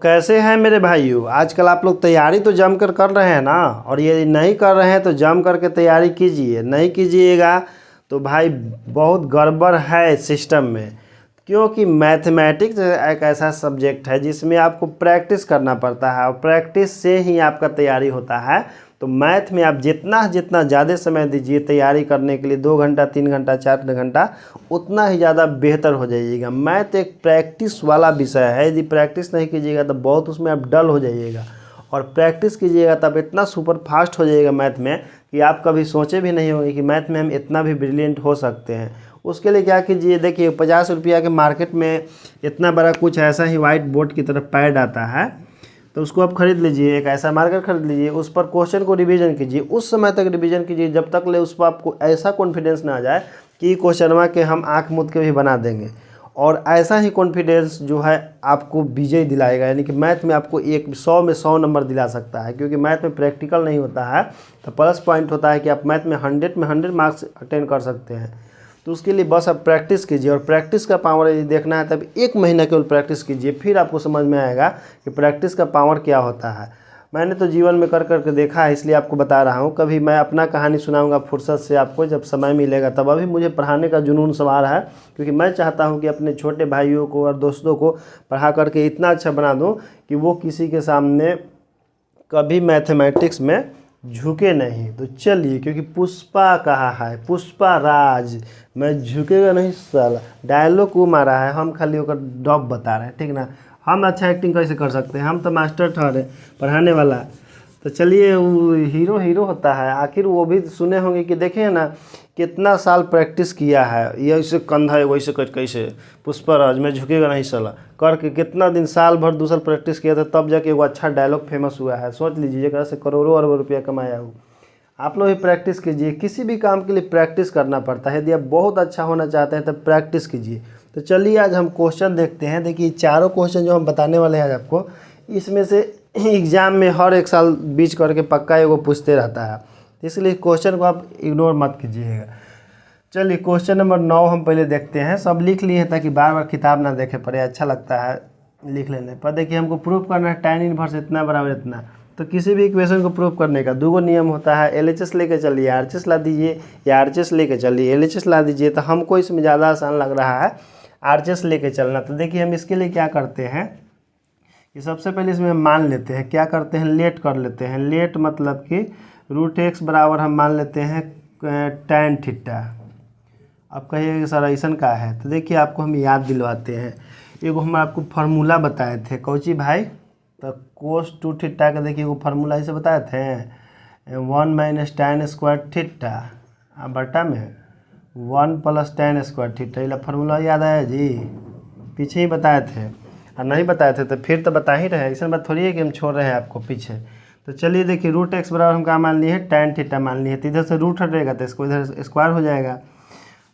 कैसे हैं मेरे भाइयों। आजकल आप लोग तैयारी तो जमकर कर रहे हैं ना, और ये नहीं कर रहे हैं तो जम करके तैयारी कीजिए। नहीं कीजिएगा तो भाई बहुत गड़बड़ है सिस्टम में, क्योंकि मैथमेटिक्स एक ऐसा सब्जेक्ट है जिसमें आपको प्रैक्टिस करना पड़ता है और प्रैक्टिस से ही आपका तैयारी होता है। तो मैथ में आप जितना जितना ज़्यादा समय दीजिए तैयारी करने के लिए, 2 घंटा 3 घंटा 4 घंटा, उतना ही ज़्यादा बेहतर हो जाइएगा। मैथ एक प्रैक्टिस वाला विषय है। यदि प्रैक्टिस नहीं कीजिएगा तो बहुत उसमें आप डल हो जाइएगा, और प्रैक्टिस कीजिएगा तब इतना सुपर फास्ट हो जाइएगा मैथ में कि आप कभी सोचे भी नहीं होंगे कि मैथ में हम इतना भी ब्रिलियंट हो सकते हैं। उसके लिए क्या कीजिए, देखिए 50 रुपया के मार्केट में इतना बड़ा कुछ ऐसा ही वाइट बोर्ड की तरफ पैड आता है, तो उसको आप खरीद लीजिए। एक ऐसा मार्कर खरीद लीजिए, उस पर क्वेश्चन को रिवीजन कीजिए। उस समय तक रिवीजन कीजिए जब तक ले उस पर आपको ऐसा कॉन्फिडेंस ना आ जाए कि क्वेश्चनवा के हम आँख मूंद के भी बना देंगे। और ऐसा ही कॉन्फिडेंस जो है आपको विजय दिलाएगा, यानी कि मैथ में आपको 100 में 100 नंबर दिला सकता है। क्योंकि मैथ में प्रैक्टिकल नहीं होता है, तो प्लस पॉइंट होता है कि आप मैथ में 100 मार्क्स अटेंड कर सकते हैं। तो उसके लिए बस आप प्रैक्टिस कीजिए, और प्रैक्टिस का पावर यदि देखना है तब 1 महीना केवल प्रैक्टिस कीजिए, फिर आपको समझ में आएगा कि प्रैक्टिस का पावर क्या होता है। मैंने तो जीवन में कर करके देखा है, इसलिए आपको बता रहा हूँ। कभी मैं अपना कहानी सुनाऊंगा फुर्सत से आपको, जब समय मिलेगा तब। अभी मुझे पढ़ाने का जुनून सवार है, क्योंकि मैं चाहता हूँ कि अपने छोटे भाइयों को और दोस्तों को पढ़ा करके इतना अच्छा बना दूँ कि वो किसी के सामने कभी मैथमेटिक्स में झुके नहीं। तो चलिए, क्योंकि पुष्पा कहा है, पुष्पा राज, मैं झुकेगा नहीं साला, डायलॉग को मारा है, हम खाली होकर डॉब बता रहे हैं, ठीक ना। हम अच्छा एक्टिंग कैसे कर सकते हैं, हम तो मास्टर ठहरे पढ़ाने वाला। तो चलिए, वो हीरो हीरो होता है, आखिर वो भी सुने होंगे कि देखे ना कितना साल प्रैक्टिस किया है। ये ऐसे कंधा है वैसे कैसे पुष्पराज में झुकेगा नहीं साला करके कितना दिन, साल भर 2 साल प्रैक्टिस किया था, तब जाके वो अच्छा डायलॉग फेमस हुआ है। सोच लीजिए, एक से करोड़ों अरबों रुपया कमाया हो। आप लोग भी प्रैक्टिस कीजिए, किसी भी काम के लिए प्रैक्टिस करना पड़ता है। यदि आप बहुत अच्छा होना चाहते हैं तब प्रैक्टिस कीजिए। तो चलिए आज हम क्वेश्चन देखते हैं। देखिए चारों क्वेश्चन जो हम बताने वाले हैं आज आपको, इसमें से एग्ज़ाम में हर एक साल बीच करके पक्का एगो पूछते रहता है, इसलिए क्वेश्चन को आप इग्नोर मत कीजिएगा। चलिए क्वेश्चन नंबर 9 हम पहले देखते हैं। सब लिख लिए हैं ताकि बार बार किताब ना देखे पड़े, अच्छा लगता है लिख लेने पर। देखिए हमको प्रूफ करना है tan इनवर्स इतना बराबर इतना। तो किसी भी इक्वेशन को प्रूफ करने का 2 नियम होता है। LHS लेके चलिए, RHS ला दीजिए, या RHS लेके चलिए LHS ला दीजिए। तो हमको इसमें ज़्यादा आसान लग रहा है RHS लेके चलना। तो देखिए हम इसके लिए क्या करते हैं कि सबसे पहले इसमें मान लेते हैं, क्या करते हैं, लेट कर लेते हैं। लेट मतलब कि √x बराबर हम मान लेते हैं tan थीटा। अब कहिए कि सर ऐसा का है, तो देखिए आपको हम याद दिलवाते हैं। एगो हम आपको फार्मूला बताए थे कौची भाई, तो cos 2 थीटा का देखिए वो फार्मूला ऐसे बताए थे, 1 - tan स्क्वायर थीटा बटा में 1 + tan स्क्वायर थीटा। ये फार्मूला याद आया जी, पीछे ही बताए थे। और नहीं बताए थे तो फिर तो बता ही रहे, ऐसा बात थोड़ी है कि हम छोड़ रहे हैं आपको पीछे। तो चलिए देखिए √x बराबर हम क्या मान लिए हैं, tan थीटा मान लिए। तो इधर से रूट हटेगा तो इसको इधर स्क्वायर हो जाएगा।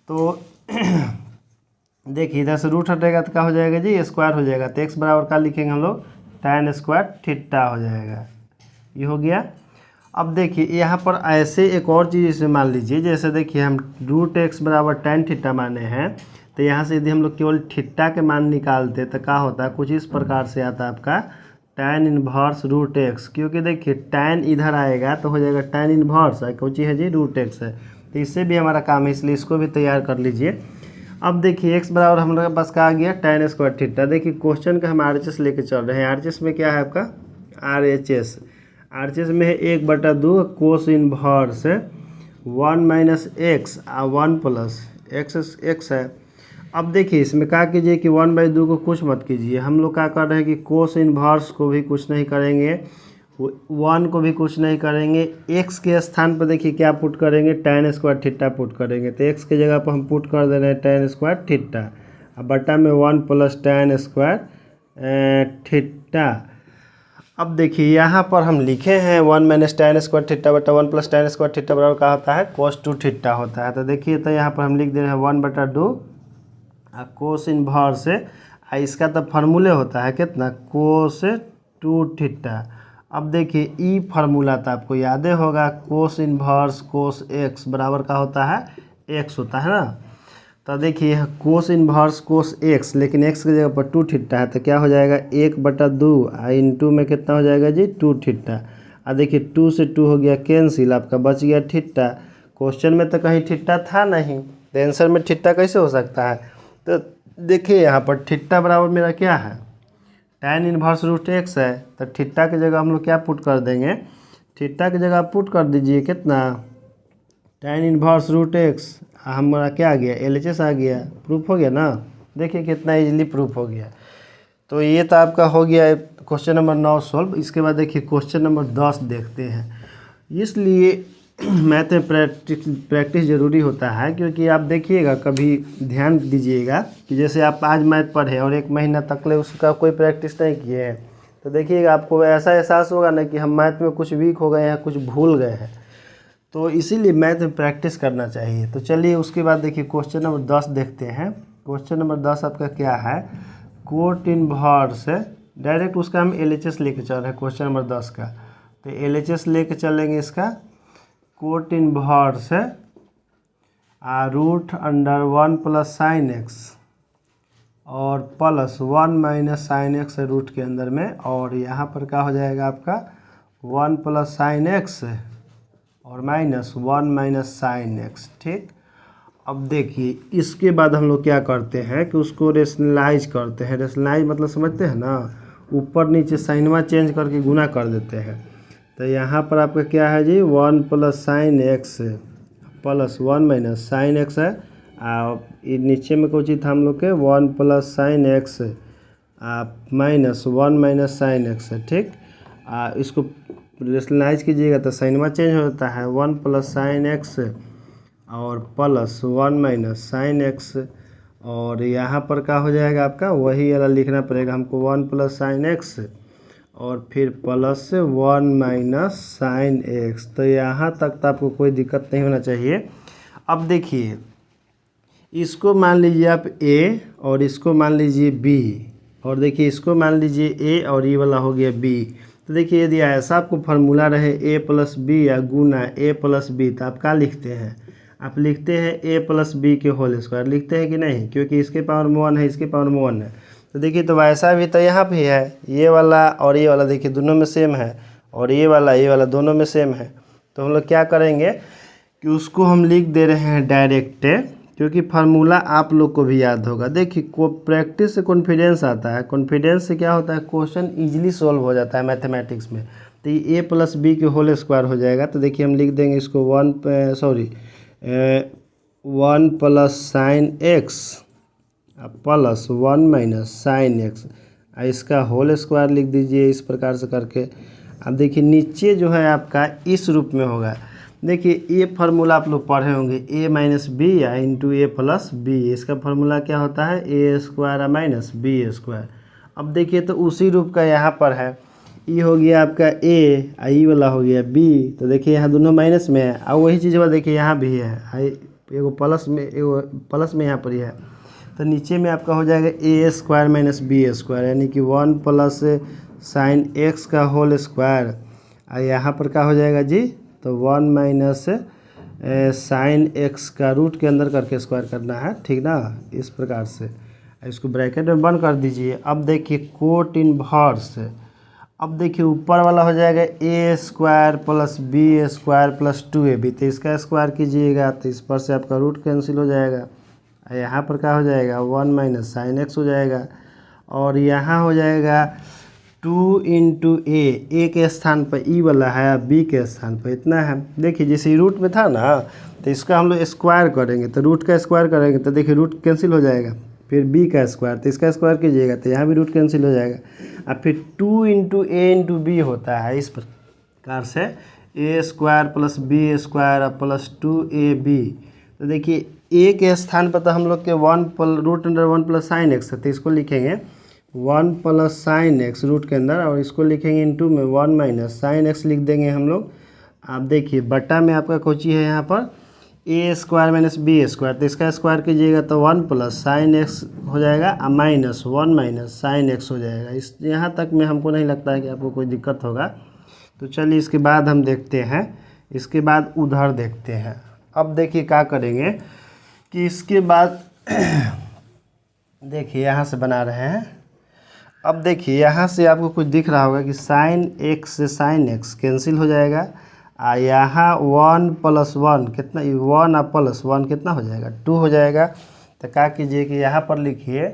तो देखिए इधर से रूट हटेगा तो क्या हो जाएगा जी, स्क्वायर हो जाएगा। तो x बराबर क्या लिखेंगे हम लोग, tan स्क्वायर थीटा हो जाएगा। ये हो गया। अब देखिए यहाँ पर ऐसे एक और चीज़ इसे मान लीजिए, जैसे देखिए हम √x बराबर tan थीटा माने हैं, तो यहाँ से यदि हम लोग केवल थीटा के मान निकालते तो क्या होता है, कुछ इस प्रकार से आता है आपका tan इनवर्स √x। क्योंकि देखिए tan इधर आएगा तो हो जाएगा tan इनवर्स, कौन चीज़ है जी, √x है। तो इससे भी हमारा काम है, इसलिए इसको भी तैयार कर लीजिए। अब देखिए x बराबर हम लोग के पास क्या आ गया, tan स्क्वायर थीटा। देखिए क्वेश्चन का हम RHS लेके चल रहे हैं। RHS में क्या है आपका, RHS में है 1/2 कोस इनवर्स 1 - x 1 + x है। अब देखिए इसमें क्या कीजिए कि 1/2 को कुछ मत कीजिए। हम लोग क्या कर रहे हैं कि कोस इनवर्स को भी कुछ नहीं करेंगे, 1 को भी कुछ नहीं करेंगे। x के स्थान पर देखिए क्या पुट करेंगे, tan स्क्वायर थीटा पुट करेंगे। तो x की जगह पर हम पुट कर दे रहे हैं tan स्क्वायर थीटा, अब बटा में 1 + tan स्क्वायर थीटा। अब देखिए यहाँ पर हम लिखे हैं 1 - tan स्क्वायर थीटा बटा 1 + tan स्क्वायर थीटा बराबर क्या होता है, cos 2 थीटा होता है। तो देखिए तो यहाँ पर हम लिख दे रहे हैं 1/2 कोस इनवर्स है, इसका तो फार्मूले होता है कितना, कोस 2 थीटा। अब देखिए ई फार्मूला तो आपको याद होगा, कोस इनवर्स कोस x बराबर का होता है x होता है ना। तो देखिए यहाँ कोस इन्वर्स कोस एक्स, लेकिन एक्स की जगह पर 2 थीटा है तो क्या हो जाएगा 1/2 इंटू में कितना हो जाएगा जी 2 थीटा। और देखिए 2 से 2 हो गया कैंसिल, आपका बच गया थीटा। क्वेश्चन में तो कहीं थीटा था नहीं, तो आंसर में थीटा कैसे हो सकता है। तो देखिए यहाँ पर थीटा बराबर मेरा क्या है tan इन्वर्स रूट एक्स है, तो थीटा की जगह हम लोग क्या पुट कर देंगे, थीटा की जगह पुट कर दीजिए कितना tan इन्वर्स रूट एक्स, हमारा क्या आ गया LHS आ गया, प्रूफ हो गया ना। देखिए कितना इजीली प्रूफ हो गया। तो ये तो आपका हो गया क्वेश्चन नंबर 9 सॉल्व। इसके बाद देखिए क्वेश्चन नंबर 10 देखते हैं। इसलिए मैथ में प्रैक्टिस ज़रूरी होता है, क्योंकि आप देखिएगा कभी ध्यान दीजिएगा कि जैसे आप आज मैथ पढ़े और 1 महीना तक ले उसका कोई प्रैक्टिस नहीं किए हैं, तो देखिएगा आपको ऐसा एहसास होगा ना कि हम मैथ में कुछ वीक हो गए हैं, कुछ भूल गए हैं। तो इसीलिए मैथ में प्रैक्टिस करना चाहिए। तो चलिए उसके बाद देखिए क्वेश्चन नंबर 10 देखते हैं। क्वेश्चन नंबर 10 आपका क्या है, कोट इनवर्स है, डायरेक्ट उसका हम LHS लेके चल रहे हैं क्वेश्चन नंबर 10 का। तो LHS लेके चलेंगे इसका, कोट इनवर्स है √1 प्लस साइन एक्स और प्लस 1 माइनस साइन एक्स है रूट के अंदर में, और यहाँ पर क्या हो जाएगा आपका 1 प्लस साइन एक्स और माइनस 1 माइनस साइन एक्स। ठीक, अब देखिए इसके बाद हम लोग क्या करते हैं कि उसको रेशनलाइज करते हैं। रेशनलाइज मतलब समझते हैं ना, ऊपर नीचे साइनवा चेंज करके गुना कर देते हैं। तो यहाँ पर आपका क्या है जी 1 plus sine x plus 1 minus sine x है, नीचे में कोई चीज़ था हम लोग के 1 plus sine x minus 1 minus sine x है। ठीक, इसको रेशनलाइज कीजिएगा तो साइनवा चेंज हो जाता है, 1 प्लस साइन एक्स और प्लस 1 माइनस साइन एक्स, और यहाँ पर क्या हो जाएगा आपका वही वाला लिखना पड़ेगा हमको 1 प्लस साइन एक्स और फिर प्लस 1 माइनस साइन एक्स। तो यहाँ तक तो आपको कोई दिक्कत नहीं होना चाहिए। अब देखिए इसको मान लीजिए आप A और इसको मान लीजिए B, और देखिए इसको मान लीजिए A और ये वाला हो गया B। तो देखिए यदि ऐसा आपको फार्मूला रहे A प्लस बी या गुना A प्लस बी, तो आप क्या लिखते हैं, आप लिखते हैं A प्लस बी के होल स्क्वायर, लिखते हैं कि नहीं, क्योंकि इसके पावर में 1 है, इसके पावर में 1 है। तो देखिए तो वैसा भी तो यहाँ भी है, ये वाला और ये वाला देखिए दोनों में सेम है, और ये वाला दोनों में सेम है। तो हम लोग क्या करेंगे कि उसको हम लिख दे रहे हैं डायरेक्ट, क्योंकि फार्मूला आप लोग को भी याद होगा। देखिए को प्रैक्टिस से कॉन्फिडेंस आता है, कॉन्फिडेंस से क्या होता है क्वेश्चन इजीली सॉल्व हो जाता है मैथमेटिक्स में। तो ये A प्लस बी के होल स्क्वायर हो जाएगा। तो देखिए हम लिख देंगे इसको 1 plus sine x plus 1 minus sine x, इसका होल स्क्वायर लिख दीजिए इस प्रकार से करके। अब देखिए नीचे जो है आपका इस रूप में होगा। देखिए ये फार्मूला आप लोग पढ़े होंगे A माइनस बी या इंटू A प्लस बी, इसका फार्मूला क्या होता है A square minus B square. अब देखिए तो उसी रूप का यहाँ पर है, ये हो गया आपका A, ई वाला हो गया B। तो देखिए यहाँ दोनों माइनस में है, और वही चीज़ वाला देखिए यहाँ भी है, एगो प्लस में यहाँ पर ही है। तो नीचे में आपका हो जाएगा A square minus B square, यानी कि 1 प्लस साइन एक्स का होल स्क्वायर, और यहाँ पर क्या हो जाएगा जी तो 1 माइनस साइन एक्स का रूट के अंदर करके स्क्वायर करना है, ठीक ना, इस प्रकार से। इसको ब्रैकेट में बंद कर दीजिए। अब देखिए कोट इनवर्स, अब देखिए ऊपर वाला हो जाएगा A square plus B square plus 2AB, तो इसका स्क्वायर कीजिएगा तो इस पर से आपका रूट कैंसिल हो जाएगा, यहाँ पर क्या हो जाएगा 1 माइनस साइन एक्स हो जाएगा, और यहाँ हो जाएगा 2 इंटू ए के स्थान पर ई वाला है, बी के स्थान पर इतना है। देखिए जैसे रूट में था ना, तो इसका हम लोग स्क्वायर करेंगे, तो रूट का स्क्वायर करेंगे तो देखिए रूट कैंसिल हो जाएगा, फिर बी का स्क्वायर, तो इसका स्क्वायर कीजिएगा तो यहाँ भी रूट कैंसिल हो जाएगा, और फिर 2 इंटू ए इंटू बी होता है इस प्रकार से, A square plus B square plus 2AB। तो देखिए ए के स्थान पर तो हम लोग के √1 प्लस साइन एक्स है, तो इसको लिखेंगे 1 प्लस साइन एक्स रूट के अंदर, और इसको लिखेंगे इंटू में 1 माइनस साइन एक्स लिख देंगे हम लोग। आप देखिए बट्टा में आपका कोची है यहाँ पर A square minus B square, तो इसका स्क्वायर कीजिएगा तो 1 प्लस साइन एक्स हो जाएगा, माइनस 1 माइनस साइन एक्स हो जाएगा। इस यहाँ तक में हमको नहीं लगता है कि आपको कोई दिक्कत होगा। तो चलिए इसके बाद हम देखते हैं, इसके बाद उधर देखते हैं। अब देखिए क्या करेंगे कि इसके बाद देखिए यहाँ से बना रहे हैं। अब देखिए यहाँ से आपको कुछ दिख रहा होगा कि साइन एक्स से साइन एक्स कैंसिल हो जाएगा। यहाँ 1 + 1 कितना, 1 और +1 कितना हो जाएगा, 2 हो जाएगा। तो क्या कीजिए कि यहाँ पर लिखिए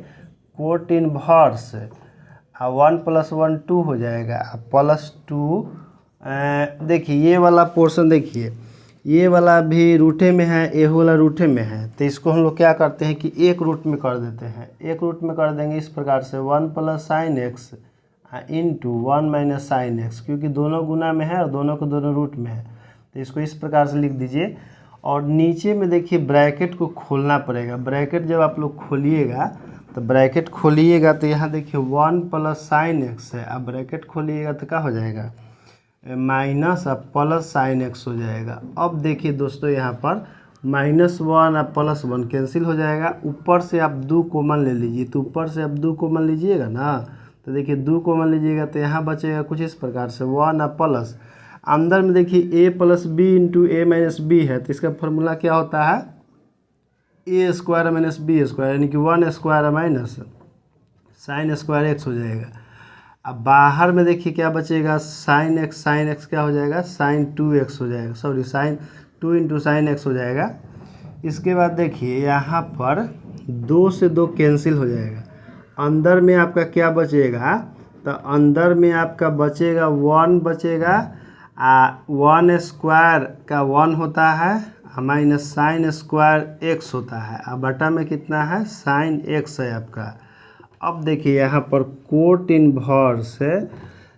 कोट इनवर्स 1 + 1 2 हो जाएगा, +2। देखिए ये वाला पोर्शन, देखिए ये वाला भी रूठे में है, ये वाला रूठे में है, तो इसको हम लोग क्या करते हैं कि एक रूट में कर देते हैं। एक रूट में कर देंगे इस प्रकार से 1 + sin x into 1 - sin x, क्योंकि दोनों गुना में है और दोनों को दोनों रूट में है, तो इसको इस प्रकार से लिख दीजिए। और नीचे में देखिए ब्रैकेट को खोलना पड़ेगा। ब्रैकेट जब आप लोग खोलिएगा तो ब्रैकेट खोलिएगा तो यहाँ देखिए 1 + sin x है। अब ब्रैकेट खोलिएगा तो क्या हो जाएगा, माइनस प्लस sin x हो जाएगा। अब देखिए दोस्तों यहाँ पर -1 और +1 कैंसिल हो जाएगा। ऊपर से आप 2 कॉमन ले लीजिए, तो ऊपर से आप 2 कॉमन लीजिएगा ना, तो देखिए 2 कॉमन लीजिएगा तो यहाँ बचेगा कुछ इस प्रकार से 1 और प्लस, अंदर में देखिए a + b into a - b है, तो इसका फॉर्मूला क्या होता है, a² - b², यानी कि 1² माइनस sin² x हो जाएगा। अब बाहर में देखिए क्या बचेगा, sin x क्या हो जाएगा, sin 2x हो जाएगा, सॉरी sin 2 × sin x हो जाएगा। इसके बाद देखिए यहाँ पर 2 से 2 कैंसिल हो जाएगा। अंदर में आपका क्या बचेगा, तो अंदर में आपका बचेगा 1 बचेगा, 1² का 1 होता है माइनस sin² x होता है। अब बटा में कितना है, sin x है आपका। अब देखिए यहाँ पर कोट इनवर्स है,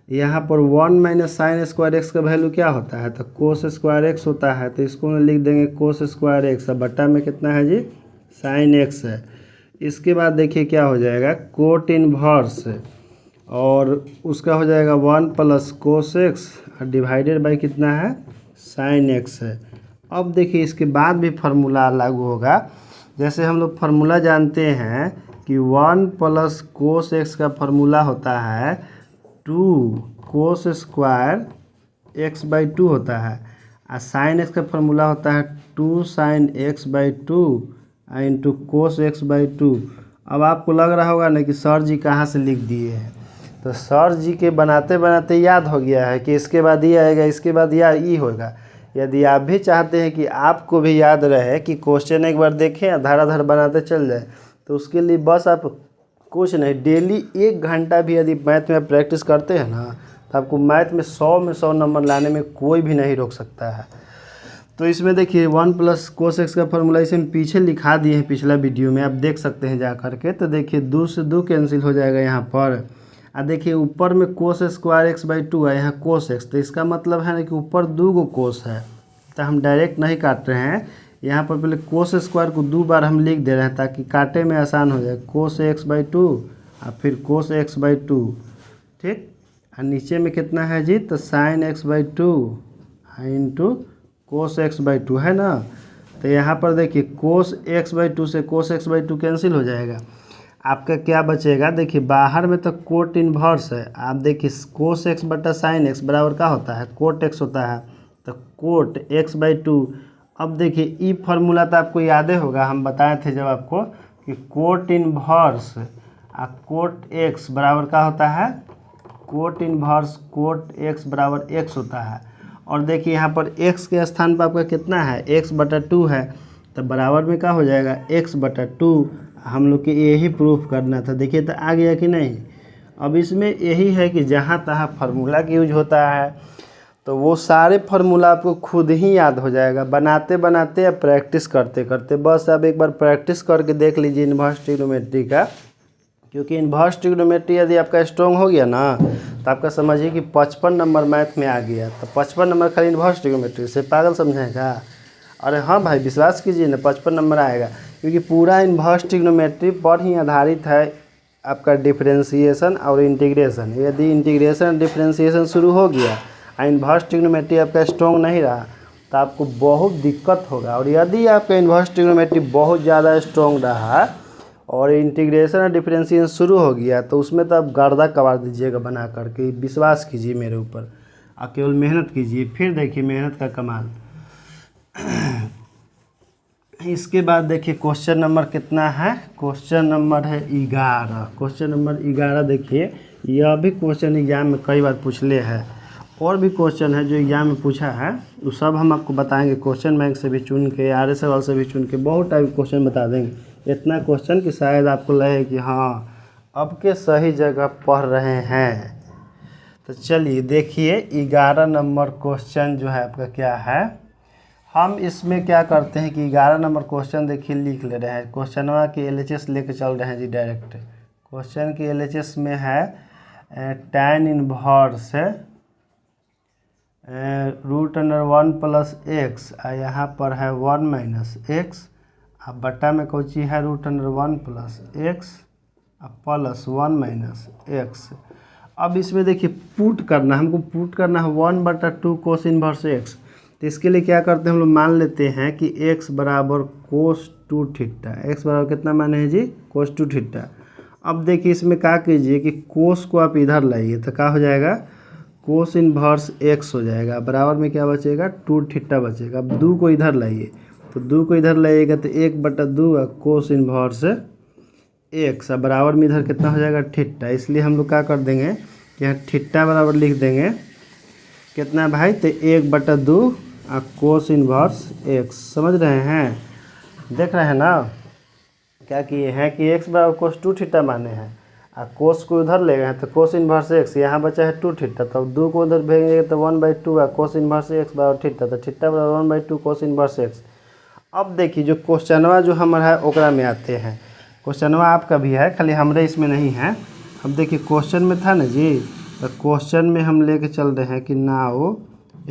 यहाँ पर 1 - sin² x का वैल्यू क्या होता है, तो cos² x होता है, तो इसको लिख देंगे cos² x। अब बटा में कितना है जी, sin x है। इसके बाद देखिए क्या हो जाएगा, कोट इनवर्स और उसका हो जाएगा 1 + cos x डिवाइडेड बाई कितना है, sin x है। अब देखिए इसके बाद भी फार्मूला लागू होगा। जैसे हम लोग फार्मूला जानते हैं कि 1 + cos x का फार्मूला होता है 2 cos² x/2 होता है, और sin x का फार्मूला होता है 2 sin x/2 into cos x/2। अब आपको लग रहा होगा ना कि सर जी कहाँ से लिख दिए हैं, तो सर जी के बनाते बनाते याद हो गया है कि इसके बाद ये आएगा, इसके बाद ई होगा। यदि आप भी चाहते हैं कि आपको भी याद रहे कि क्वेश्चन एक बार देखें धराधर बनाते चल जाए, तो उसके लिए बस आप कुछ नहीं, डेली 1 घंटा भी यदि मैथ में प्रैक्टिस करते हैं ना, तो आपको मैथ में 100 में 100 नंबर लाने में कोई भी नहीं रोक सकता है। तो इसमें देखिए 1 + cos x का फार्मूला इसे हम पीछे लिखा दिए हैं, पिछला वीडियो में आप देख सकते हैं जा करके। तो देखिए 2 से 2 कैंसिल हो जाएगा यहाँ पर। देखिए ऊपर में cos² x/2 है, यहाँ cos x, तो इसका मतलब है ना कि ऊपर 2 गो cos है, तो हम डायरेक्ट नहीं काट रहे हैं। यहाँ पर पहले cos² को 2 बार हम लिख दे रहे हैं ताकि काटे में आसान हो जाए, cos x/2 और फिर cos x/2, ठीक। और नीचे में कितना है जी, तो sin x/2 into cos x/2 है ना। तो यहाँ पर देखिए cos x/2 से cos x/2 कैंसिल हो जाएगा। आपका क्या बचेगा, देखिए बाहर में तो कोट इनवर्स है, आप देखिए cos x बटा sin x बराबर क्या होता है, कोट x होता है, तो कोट x/2। अब देखिए ई फार्मूला तो आपको याद होगा, हम बताए थे जब आपको कि कोट इनवर्स कोट x बराबर क्या होता है, कोट इनवर्स कोट x बराबर x होता है। और देखिए यहाँ पर x के स्थान पर आपका कितना है, x/2 है, तो बराबर में क्या हो जाएगा, x/2। हम लोग के यही प्रूफ करना था। देखिए तो आ गया कि नहीं। अब इसमें यही है कि जहाँ तहाँ फार्मूला की यूज होता है, तो वो सारे फार्मूला आपको खुद ही याद हो जाएगा बनाते बनाते या प्रैक्टिस करते करते। बस आप एक बार प्रैक्टिस करके देख लीजिए इन्वर्स ट्रिग्नोमेट्री का, क्योंकि इन्वर्स ट्रिग्नोमेट्री यदि आपका स्ट्रॉन्ग हो गया ना, तो आपका समझिए कि 55 नंबर मैथ में आ गया। तो 55 नंबर खाली इन्वर्स ट्रिग्नोमेट्री से पागल समझेगा। अरे हाँ भाई विश्वास कीजिए ना, 55 नंबर आएगा, क्योंकि पूरा इन्वर्स ट्रिग्नोमेट्री पर ही आधारित है आपका डिफरेंशिएशन और इंटीग्रेशन। यदि इंटीग्रेशन और डिफरेंशिएशन शुरू हो गया और इन्वर्स ट्रिग्नोमेट्री आपका स्ट्रॉन्ग नहीं रहा, तो आपको बहुत दिक्कत होगा। और यदि आपका इन्वर्स ट्रिग्नोमेट्री बहुत ज़्यादा स्ट्रॉन्ग रहा और इंटीग्रेशन और डिफरेंशिएशन शुरू हो गया, तो उसमें तो आप गर्दा कबाड़ दीजिएगा बना करके। विश्वास कीजिए मेरे ऊपर, आप केवल मेहनत कीजिए, फिर देखिए मेहनत का कमाल। इसके बाद देखिए क्वेश्चन नंबर कितना है, क्वेश्चन नंबर है 11। क्वेश्चन नंबर 11 देखिए, यह भी क्वेश्चन एग्जाम में कई बार पूछ ले है, और भी क्वेश्चन है जो एग्जाम में पूछा है, वो सब हम आपको बताएंगे। क्वेश्चन बैंक से भी चुन के, आर एस सवाल से भी चुन के बहुत टाइप क्वेश्चन बता देंगे। इतना क्वेश्चन कि शायद आपको लगे कि हाँ अब के सही जगह पढ़ रहे हैं। तो चलिए देखिए 11 नंबर क्वेश्चन जो है आपका क्या है। हम इसमें क्या करते हैं कि 11 नंबर क्वेश्चन देखिए लिख ले रहे हैं। क्वेश्चनवा की LHS लेके चल रहे हैं जी डायरेक्ट। क्वेश्चन की LHS में है tan इनवर्स √1 प्लस एक्स, यहाँ पर है 1 माइनस एक्स, अब बटा में कोई चीज़ है √1 plus x plus 1 minus x. अब इसमें देखिए पुट करना, हमको पुट करना है 1/2 कोस इनवर्स एक्स। तो इसके लिए क्या करते हैं हम लोग, मान लेते हैं कि x बराबर कोस 2 थीटा। x बराबर कितना माने हैं जी, कोस 2 थीटा। अब देखिए इसमें क्या कीजिए कि कोस को आप इधर लाइए तो क्या हो जाएगा, कोस इनवर्स x हो जाएगा, बराबर में क्या बचेगा 2 थीटा बचेगा। अब 2 को इधर लाइए, तो 2 को इधर लाइएगा तो 1/2 कोस इनवर्स x, बराबर में इधर कितना हो जाएगा थीटा। इसलिए हम लोग क्या कर देंगे कि यहाँ थीटा बराबर लिख देंगे कितना भाई, तो 1/2 कोस इनवर्स x। समझ रहे हैं, देख रहे हैं ना क्या किए हैं कि x बराबर कोस 2 थीटा माने हैं, कोस को उधर ले गए हैं तो कोस इनवर्स x, यहाँ बचा है 2 थीटा, तो 2 को उधर भेजेंगे तो 1/2 कोस इनवर्स x बराबर थीटा, तो थीटा बराबर 1/2 कोस इनवर्स x। अब देखिए जो क्वेश्चनवा जो हमारा है ओकरा में आते हैं। क्वेश्चनवा आपका भी है, खाली हमारे इसमें नहीं है। अब देखिए क्वेश्चन में था ना जी, तो क्वेश्चन में हम लेके चल रहे हैं कि नाउ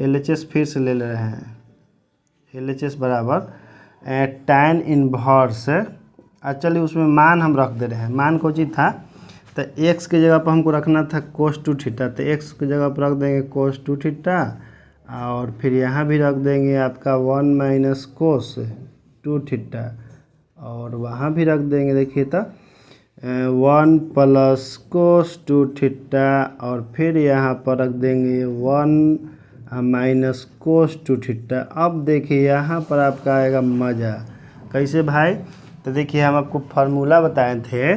LHS फिर से ले रहे हैं। LHS बराबर tan इनवर्स, चलिए उसमें मान हम रख दे रहे हैं। मान को चीज़ था तो x की जगह पर हमको रखना था कोस 2 थीटा, तो x की जगह पर रख देंगे कोस 2 थीटा, और फिर यहाँ भी रख देंगे आपका 1 माइनस कोस 2 थीटा, और वहाँ भी रख देंगे देखिए तो 1 प्लस कोस 2 थीटा, और फिर यहाँ पर रख देंगे 1 माइनस कोस 2 थीटा। अब देखिए यहाँ पर आपका आएगा मज़ा, कैसे भाई, तो देखिए हम आपको फार्मूला बताए थे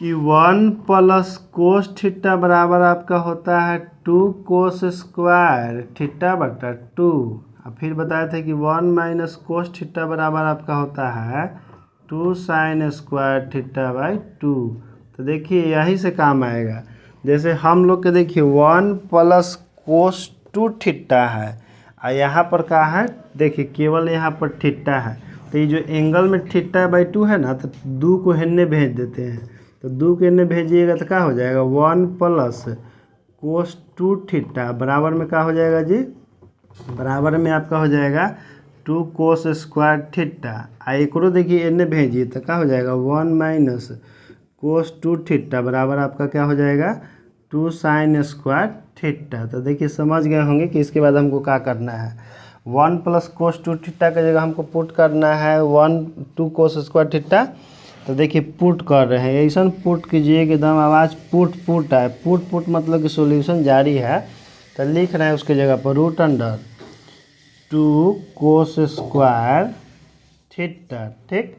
कि 1 प्लस कोस थीटा बराबर आपका होता है 2 कोस स्क्वायर थीटा बटा 2, और फिर बताए थे कि 1 माइनस कोस थीटा बराबर आपका होता है 2 साइन स्क्वायर थीटा बाई 2। तो देखिए यही से काम आएगा। जैसे हम लोग के देखिए 1 प्लस कोस 2 थीटा है, और यहाँ पर क्या है देखिए केवल यहाँ पर थीटा है, तो ये जो एंगल में थीटा बाई 2 है ना, तो 2 को हेन्ने भेज देते हैं, तो 2 को हेन्ने भेजिएगा तो क्या हो जाएगा 1 प्लस कोस 2 थीटा बराबर में क्या हो जाएगा जी, बराबर में आपका हो जाएगा 2 कोस स्क्वायर थीटा। एक देखिए एन्ने भेजिए तो क्या हो जाएगा 1 माइनस कोस 2 थीटा बराबर आपका क्या हो जाएगा 2 साइन स्क्वायर थीटा। तो देखिए समझ गए होंगे कि इसके बाद हमको क्या करना है, 1 प्लस कोस 2 थीटा की जगह हमको पुट करना है 2 कोस स्क्वायर थीटा। तो देखिए पुट कर रहे हैं, ऐसा पुट कीजिए कि एकदम आवाज़ पुट है। पुट मतलब कि सॉल्यूशन जारी है, तो लिख रहे हैं उसके जगह पर √2 कोस स्क्वायर थीटा, ठीक,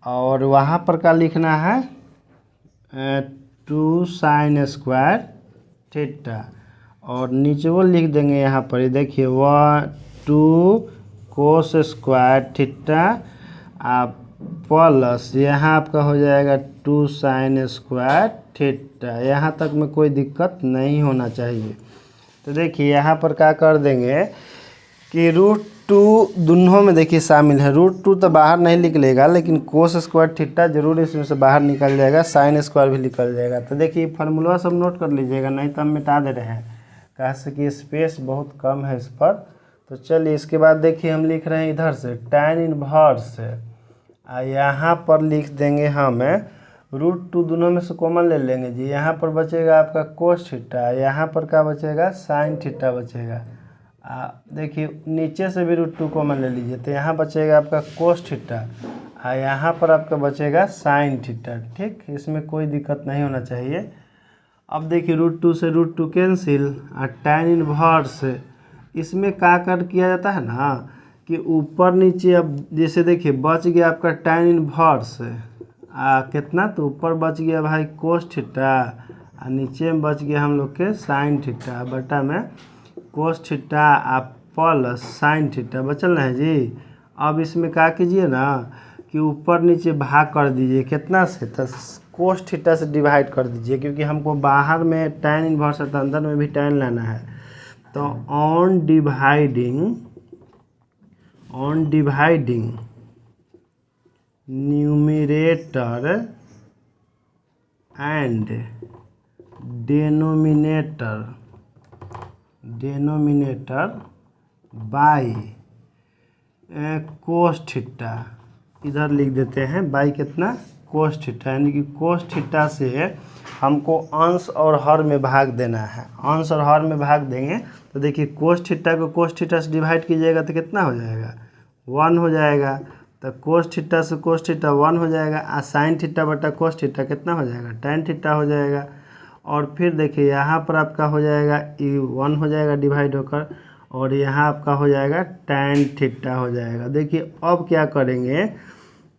और वहाँ पर क्या लिखना है 2 साइन स्क्वायर थीटा, और नीचे वो लिख देंगे यहाँ पर, देखिए 2 कोस स्क्वायर थीटा आप प्लस यहाँ आपका हो जाएगा 2 साइन स्क्वायर थीटा। यहाँ तक में कोई दिक्कत नहीं होना चाहिए। तो देखिए यहाँ पर क्या कर देंगे कि √2 दोनों में देखिए शामिल है, √2 तो बाहर नहीं निकलेगा, लेकिन कोस स्क्वायर थीटा जरूर इसमें से बाहर निकल जाएगा, साइन स्क्वायर भी निकल जाएगा। तो देखिए फार्मूला सब नोट कर लीजिएगा, नहीं तो हम मिटा दे रहे हैं, कैसे कि स्पेस बहुत कम है इस पर। तो चलिए इसके बाद देखिए हम लिख रहे हैं इधर से tan इनवर्स, यहाँ पर लिख देंगे हम √2 दोनों में से कॉमन ले लेंगे जी, यहाँ पर बचेगा आपका कोस थीटा, यहाँ पर क्या बचेगा साइन थीटा बचेगा। देखिए नीचे से भी √2 कॉमन ले लीजिए, तो यहाँ बचेगा आपका कोस थीटा, यहाँ पर आपका बचेगा साइन थीटा, ठीक, इसमें कोई दिक्कत नहीं होना चाहिए। अब देखिए √2 से √2 कैंसिल, और tan इनवर्स इसमें क्या कर किया जाता है ना कि ऊपर नीचे अब जैसे देखिए बच गया आपका tan इनवर्स कितना, तो ऊपर बच गया भाई कोस थीटा और नीचे में बच गया हम लोग के साइन थीटा बटा में कोस थीटा आप प्लस साइन थीटा बचल है जी। अब इसमें क्या कीजिए ना कि ऊपर नीचे भाग कर दीजिए कितना से, तो कोस थीटा से डिवाइड कर दीजिए, क्योंकि हमको बाहर में tan इनवर्स है तो अंदर में भी tan लाना है। तो on dividing numerator and denominator by cos theta, इधर लिख देते हैं बाई कितना कोस थीटा, यानी कि कोस थीटा से हमको अंश और हर में भाग देना है। अंश और हर में भाग देंगे तो देखिए कोस थीटा को कोस थीटा से डिवाइड कीजिएगा तो कितना हो जाएगा 1 हो जाएगा। तो कोस थीटा से कोस थीटा 1 हो जाएगा और साइन थीटा बटा कोस थीटा कितना हो जाएगा tan थीटा हो जाएगा। और फिर देखिए यहाँ पर आपका हो जाएगा 1 हो जाएगा डिवाइड होकर, और यहाँ आपका हो जाएगा tan थीटा हो जाएगा। देखिए अब क्या करेंगे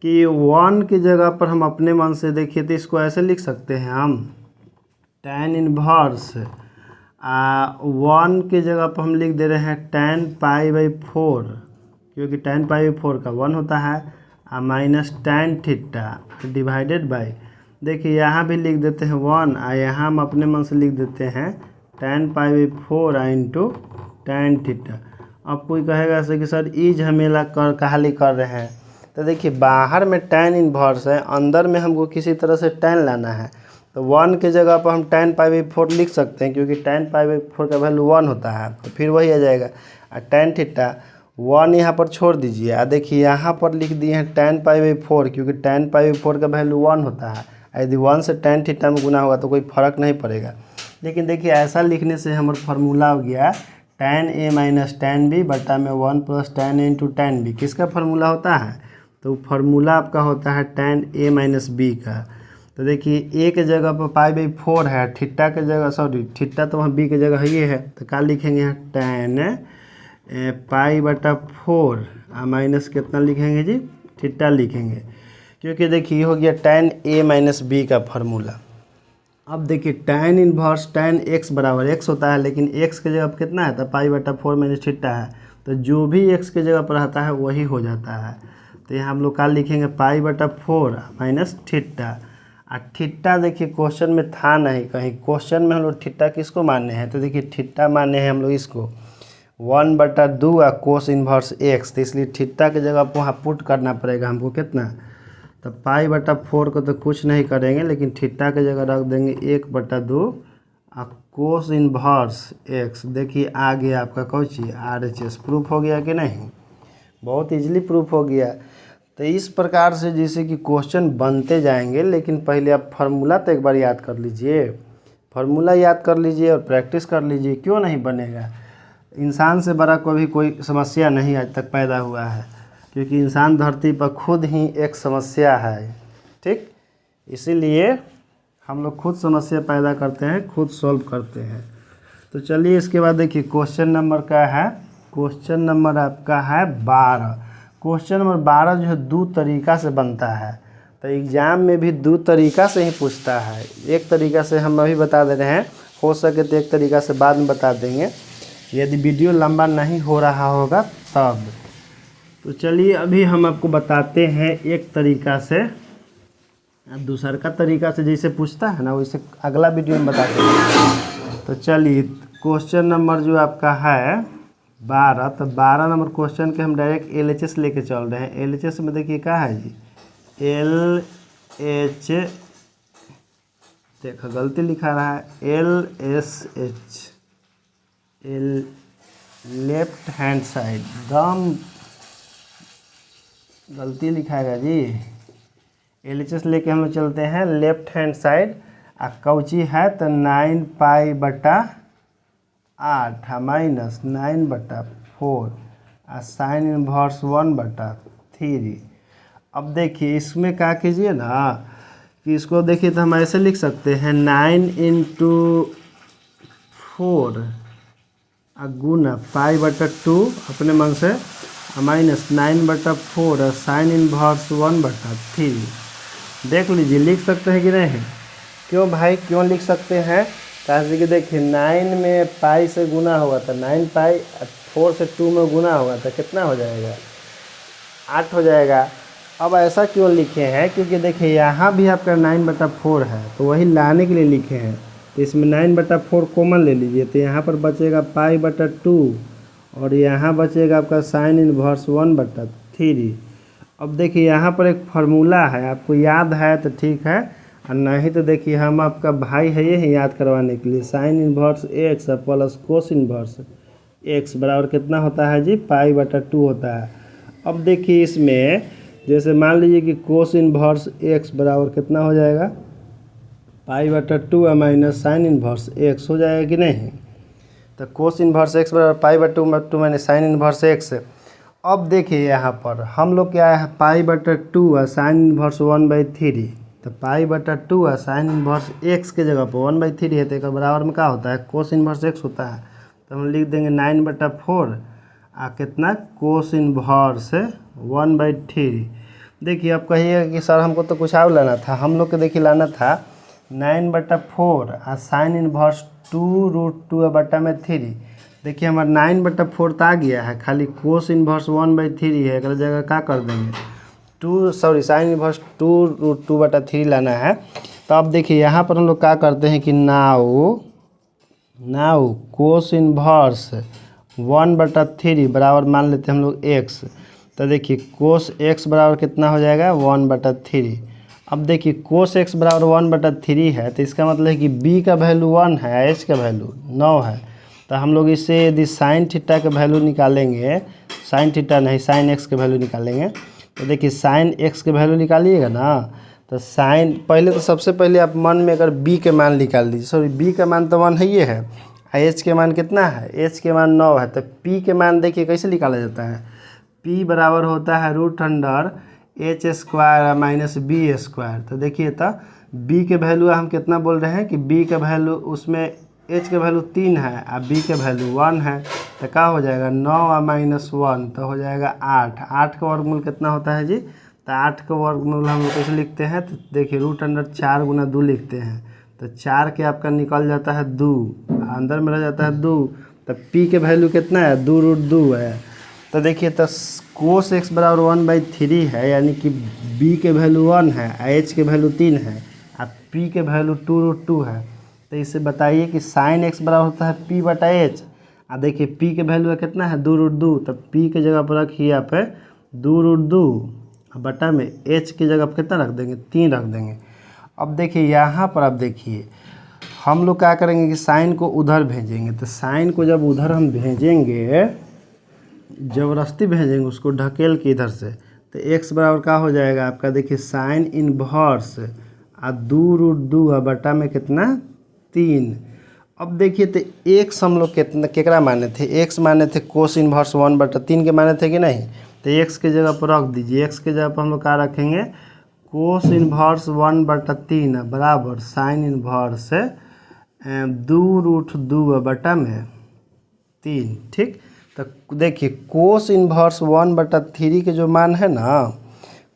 कि 1 की जगह पर हम अपने मन से देखिए तो इसको ऐसे लिख सकते हैं हम tan इनवर्स 1 की जगह पर हम लिख दे रहे हैं tan π/4, क्योंकि tan π/4 का 1 होता है minus tan theta divided by, देखिए यहाँ भी लिख देते हैं 1 और यहाँ हम अपने मन से लिख देते हैं tan π/4 इंटू tan थीटा। अब कोई कहेगा ऐसे कि सर ई झमेला कहाली कर रहे हैं, तो देखिए बाहर में tan इनवर्स है, अंदर में हमको किसी तरह से tan लाना है, तो 1 के जगह पर हम tan π/4 लिख सकते हैं, क्योंकि tan π/4 का वैल्यू 1 होता है, तो फिर वही आ जाएगा। और tan थीटा 1 यहाँ पर छोड़ दीजिए और देखिए यहाँ पर लिख दिए हैं tan π/4, क्योंकि tan π/4 का वैल्यू 1 होता है, यदि 1 से tan थीटा में गुना होगा तो कोई फ़र्क नहीं पड़ेगा। लेकिन देखिए ऐसा लिखने से हमारा फार्मूला हो गया tan a minus tan b बटा में 1 plus tan a into tan b। किसका फार्मूला होता है, तो फार्मूला आपका होता है tan a माइनस b का। तो देखिए a के जगह पर π/4 है, थीटा के जगह सॉरी थीटा तो वहाँ b के जगह ये है, तो क्या लिखेंगे यहाँ tan π/4 और माइनस कितना लिखेंगे जी थीटा लिखेंगे, क्योंकि देखिए ये हो गया tan a माइनस b का फार्मूला। अब देखिए tan इनवर्स tan x बराबर x होता है, लेकिन x के जगह पर कितना है तो π/4 माइनस थीटा है, तो जो भी x के जगह पर रहता है वही हो जाता है। तो यहाँ हम लोग क्या लिखेंगे π/4 माइनस थीटा। और थीटा देखिए क्वेश्चन में था नहीं, कहीं क्वेश्चन में हम लोग थीटा किसको माने हैं, तो देखिए थीटा माने हैं हम लोग इसको 1/2 कोस इनवर्स x, तो इसलिए थीटा की जगह पर वहाँ पुट करना पड़ेगा हमको कितना, तो π/4 को तो कुछ नहीं करेंगे, लेकिन थीटा की जगह रख देंगे 1/2 कोस इनवर्स x। देखिए आ गया आपका कौची RHS, प्रूफ हो गया कि नहीं, बहुत इजीली प्रूफ हो गया। तो इस प्रकार से जैसे कि क्वेश्चन बनते जाएंगे, लेकिन पहले आप फार्मूला तो एक बार याद कर लीजिए, फार्मूला याद कर लीजिए और प्रैक्टिस कर लीजिए, क्यों नहीं बनेगा। इंसान से बड़ा कोई समस्या नहीं आज तक पैदा हुआ है, क्योंकि इंसान धरती पर खुद ही एक समस्या है, ठीक। इसीलिए हम लोग खुद समस्या पैदा करते हैं, खुद सॉल्व करते हैं। तो चलिए इसके बाद देखिए क्वेश्चन नंबर क्या है, क्वेश्चन नंबर आपका है 12। क्वेश्चन नंबर 12 जो है 2 तरीक़ा से बनता है, तो एग्ज़ाम में भी 2 तरीक़ा से ही पूछता है। एक तरीक़ा से हम अभी बता दे रहे हैं, हो सके तो एक तरीक़ा से बाद में बता देंगे, यदि वीडियो लंबा नहीं हो रहा होगा तब। तो चलिए अभी हम आपको बताते हैं एक तरीक़ा से, दूसरा का तरीक़ा से जैसे पूछता है ना वैसे अगला वीडियो में बताते हैं। तो चलिए क्वेश्चन नंबर जो आपका है 12, तो 12 नंबर क्वेश्चन के हम डायरेक्ट LHS लेके चल रहे हैं। LHS में देखिए क्या है जी LH, देखो गलती लिखा रहा है LSH, लेफ्ट हैंड साइड, दम गलती लिखाएगा जी। LHS लेके हम लोग चलते हैं लेफ्ट हैंड साइड, कौची है तो 9π/8 माइनस 9/4 साइन इनवर्स 1/3। अब देखिए इसमें क्या कीजिए ना कि इसको देखिए तो हम ऐसे लिख सकते हैं 9 × 4 गुना π/2 अपने मन से माइनस 9/4 साइन इनवर्स 1/3। देख लीजिए, लिख सकते हैं कि नहीं? क्यों भाई, क्यों लिख सकते हैं? कारण कि देखिए 9 में पाई से गुना होगा था, 9 पाई 4 से 2 में गुना होगा था, कितना हो जाएगा? 8 हो जाएगा। अब ऐसा क्यों लिखे हैं? क्योंकि देखिए यहाँ भी आपका 9/4 है, तो वही लाने के लिए लिखे हैं। तो इसमें 9/4 कॉमन ले लीजिए, तो यहाँ पर बचेगा पाई/2 और यहाँ बचेगा आपका साइन इनवर्स 1/3। अब देखिए यहाँ पर एक फार्मूला है, आपको याद है तो ठीक है, और नहीं तो देखिए हम आपका भाई है ये याद करवाने के लिए। Sine inverse x plus cos inverse x बराबर कितना होता है जी? पाई/2 होता है। अब देखिए इसमें जैसे मान लीजिए कि कोस इनवर्स एक्स बराबर कितना हो जाएगा? पाई/2 माइनस साइन इनवर्स एक्स हो जाएगा कि नहीं? तो कोस इनवर्स एक्स बराबर पाई/2 माइनस साइन इनवर्स एक्स। अब देखिए यहाँ पर हम लोग क्या है, पाई/2 और साइन इनवर्स 1/3। तो पाई/2 और साइन इनवर्स एक्स के जगह पर 1/3 है, तो एक बराबर में क्या होता है? कोस इनवर्स एक्स होता है। तो हम लिख देंगे 9/4 आ कितना? Cos inverse 1/3। देखिए अब कहिएगा कि सर हमको तो कुछ और लाना था, हम लोग को देखिए लाना था 9/4 और साइन इनवर्स 2√2/3। देखिए हमारा 9/4 तो आ गया है, खाली कोस इनवर्स 1/3 है, एक जगह क्या कर देंगे साइन इनवर्स 2√2/3 लाना है। तो अब देखिए यहाँ पर हम लोग क्या करते हैं कि नाउ कोस इनवर्स 1/3 बराबर मान लेते हैं हम लोग एक्स। तो देखिए कोस एक्स बराबर कितना हो जाएगा? 1/3। अब देखिए कोस एक्स बराबर 1/3 है, तो इसका मतलब है कि बी का वैल्यू 1 है, एच का वैल्यू 9 है। तो हम लोग इससे यदि साइन थीटा का वैल्यू निकालेंगे, साइन थीटा नहीं साइन एक्स के वैल्यू निकालेंगे, तो देखिए साइन एक्स के वैल्यू निकालिएगा ना, तो साइन पहले तो सबसे पहले आप मन में अगर बी के मान निकाल दीजिए। सॉरी, बी का मान तो 1 है, ये है। एच के मान कितना है? एच के मान 9 है। तो पी के मान देखिए कैसे निकाला जाता है? पी बराबर होता है √h² माइनस बी स्क्वायर। तो देखिए तो बी के वैल्यू हम कितना बोल रहे हैं कि बी का वैल्यू उसमें एच के वैल्यू 3 है और बी के वैल्यू 1 है। तो क्या हो जाएगा? 9 माइनस 1 तो हो जाएगा 8। 8 का वर्गमूल कितना होता है जी? तो 8 का वर्गमूल हम लोग कैसे लिखते हैं? तो देखिए √4 गुना 2 लिखते हैं। तो 4 के आपका निकल जाता है 2, अंदर में रह जाता है 2। तो पी के वैल्यू कितना है? 2√2 है। तो देखिए तो कोस एक्स बराबर 1/3 है, यानी कि बी के वैल्यू 1 है, एच के वैल्यू 3 है और पी के वैल्यू 2√2 है। तो इससे बताइए कि साइन एक्स बराबर होता है p/h। और देखिए पी के वैल्यू कितना है? 2√2। तो पी के जगह पर रखिए आप 2√2 बटा में एच की जगह पर कितना रख देंगे? 3 रख देंगे। अब देखिए यहाँ पर आप देखिए हम लोग क्या करेंगे कि साइन को उधर भेजेंगे। तो साइन को जब उधर हम भेजेंगे, ज़बरदस्ती भेजेंगे उसको ढकेल के इधर से, तो एक्स बराबर क्या हो जाएगा आपका? देखिए साइन इनवर्स 2√2 बटा में कितना? 3। अब देखिए तो एक्स हम लोग कितना केकरा माने थे? एक्स माने थे कोस इनवर्स 1/3 के माने थे कि नहीं? तो एक्स के जगह पर रख दीजिए। एक्स के जगह पर हम लोग क्या रखेंगे? कोस इनवर्स 1/3 बराबर साइन इनवर्स 2√2 बटा में 3। ठीक, तो देखिए कोस इनवर्स 1/3 के जो मान है ना,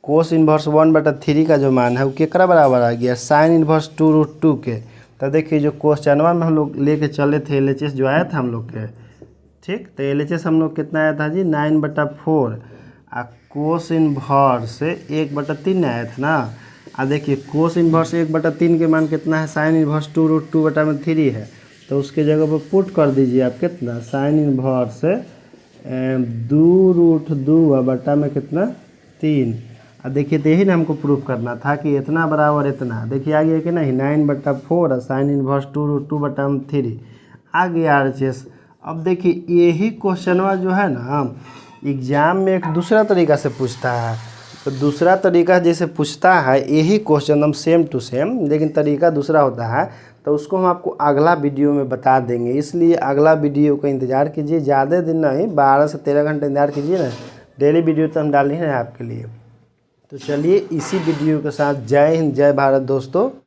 कोस इनवर्स 1/3 का जो मान है वो केकरा बराबर आ गया? साइन इनवर्स 2√2 के। तो देखिए जो क्वेश्चनवा में हम लोग लेके चले थे, LHS जो आया था हम लोग के, ठीक, तो LHS हम लोग कितना आया था जी? 9/4 और कोस इनवर्स 1/3 आया था ना। और देखिए कोस इनवर्स 1/3 के मान कितना है? साइन इनवर्स 2√2 बटा में 3 है। तो उसके जगह पर पुट कर दीजिए आप कितना? साइन इनवर्स 2√2 बटा में कितना? 3। अब देखिए तो यही ना हमको प्रूफ करना था कि इतना बराबर इतना। देखिए आ गया कि नहीं? 9/4 और साइन इनवर्स 2√2 बटा में 3 आ गया RHS। अब देखिए यही क्वेश्चनवा जो है ना एग्जाम में एक दूसरा तरीका से पूछता है। तो दूसरा तरीका जैसे पूछता है यही क्वेश्चन हम सेम टू सेम, लेकिन तरीका दूसरा होता है, तो उसको हम आपको अगला वीडियो में बता देंगे। इसलिए अगला वीडियो का इंतज़ार कीजिए, ज़्यादा दिन नहीं, 12 से 13 घंटे इंतज़ार कीजिए ना। डेली वीडियो तो हम डाल ही रहे हैं आपके लिए। तो चलिए इसी वीडियो के साथ जय हिंद जय भारत दोस्तों।